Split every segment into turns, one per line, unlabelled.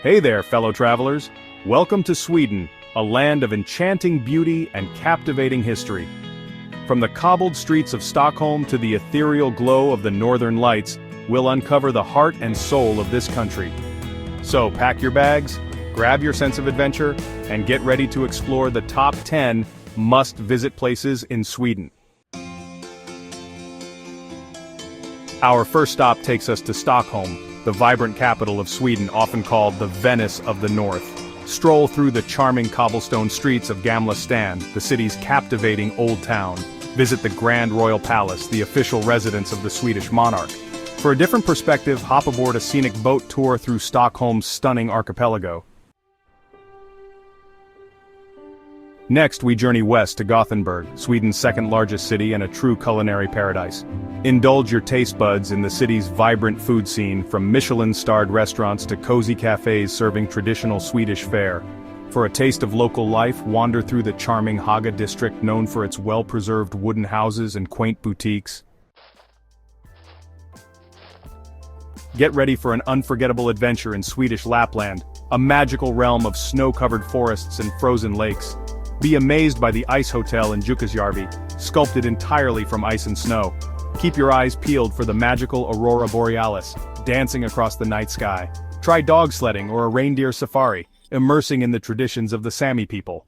Hey there, fellow travelers. Welcome to Sweden, a land of enchanting beauty and captivating history. From the cobbled streets of Stockholm to the ethereal glow of the northern lights, we'll uncover the heart and soul of this country. So pack your bags, grab your sense of adventure, and get ready to explore the top 10 must-visit places in Sweden. Our first stop takes us to Stockholm, the vibrant capital of Sweden, often called the Venice of the North. Stroll through the charming cobblestone streets of Gamla Stan, the city's captivating old town. Visit the Grand Royal Palace, the official residence of the Swedish monarch. For a different perspective, hop aboard a scenic boat tour through Stockholm's stunning archipelago. Next, we journey west to Gothenburg, Sweden's second-largest city and a true culinary paradise. Indulge your taste buds in the city's vibrant food scene, from Michelin-starred restaurants to cozy cafes serving traditional Swedish fare. For a taste of local life, wander through the charming Haga district, known for its well-preserved wooden houses and quaint boutiques. Get ready for an unforgettable adventure in Swedish Lapland, a magical realm of snow-covered forests and frozen lakes. Be amazed by the Ice Hotel in Jukkasjärvi, sculpted entirely from ice and snow. Keep your eyes peeled for the magical Aurora Borealis, dancing across the night sky. Try dog sledding or a reindeer safari, immersing in the traditions of the Sami people.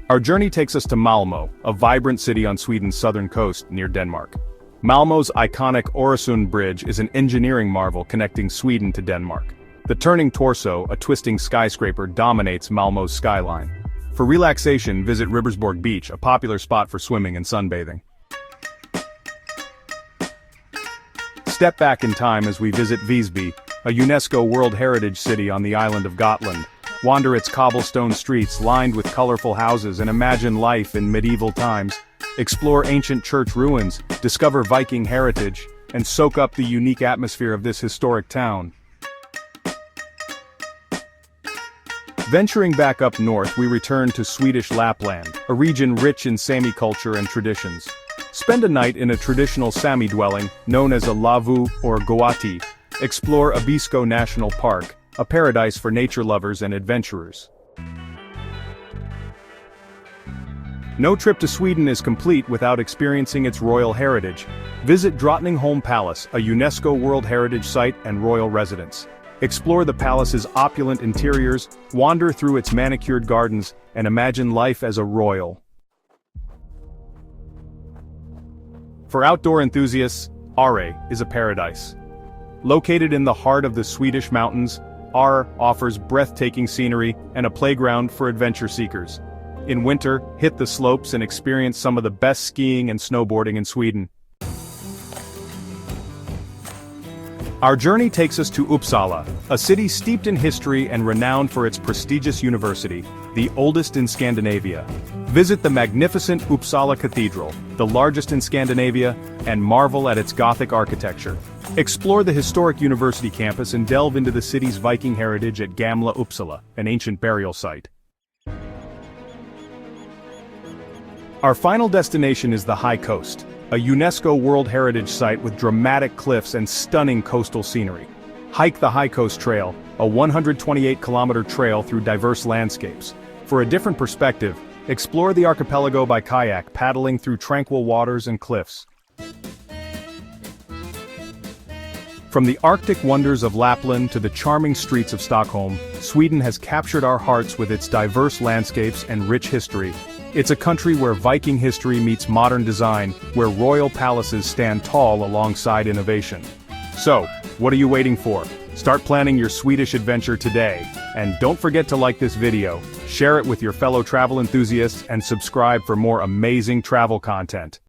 Our journey takes us to Malmö, a vibrant city on Sweden's southern coast near Denmark. Malmö's iconic Öresund Bridge is an engineering marvel connecting Sweden to Denmark. The turning torso, a twisting skyscraper, dominates Malmö's skyline. For relaxation, visit Ribersborg Beach, a popular spot for swimming and sunbathing. Step back in time as we visit Visby, a UNESCO World Heritage City on the island of Gotland. Wander its cobblestone streets lined with colorful houses and imagine life in medieval times. Explore ancient church ruins, discover Viking heritage, and soak up the unique atmosphere of this historic town. Venturing back up north, we return to Swedish Lapland, a region rich in Sami culture and traditions. Spend a night in a traditional Sami dwelling, known as a lavu or goati. Explore Abisko National Park, a paradise for nature lovers and adventurers. No trip to Sweden is complete without experiencing its royal heritage. Visit Drottningholm Palace, a UNESCO World Heritage Site and royal residence. Explore the palace's opulent interiors, wander through its manicured gardens, and imagine life as a royal. For outdoor enthusiasts, Åre is a paradise. Located in the heart of the Swedish mountains, Åre offers breathtaking scenery and a playground for adventure seekers. In winter, hit the slopes and experience some of the best skiing and snowboarding in Sweden. Our journey takes us to Uppsala, a city steeped in history and renowned for its prestigious university, the oldest in Scandinavia. Visit the magnificent Uppsala Cathedral, the largest in Scandinavia, and marvel at its Gothic architecture. Explore the historic university campus and delve into the city's Viking heritage at Gamla Uppsala, an ancient burial site. Our final destination is the High Coast, a UNESCO World Heritage Site with dramatic cliffs and stunning coastal scenery. Hike the High Coast Trail, a 128-kilometer trail through diverse landscapes. For a different perspective, explore the archipelago by kayak, paddling through tranquil waters and cliffs. From the Arctic wonders of Lapland to the charming streets of Stockholm, Sweden has captured our hearts with its diverse landscapes and rich history. It's a country where Viking history meets modern design, where royal palaces stand tall alongside innovation. So, what are you waiting for? Start planning your Swedish adventure today. And don't forget to like this video, share it with your fellow travel enthusiasts, and subscribe for more amazing travel content.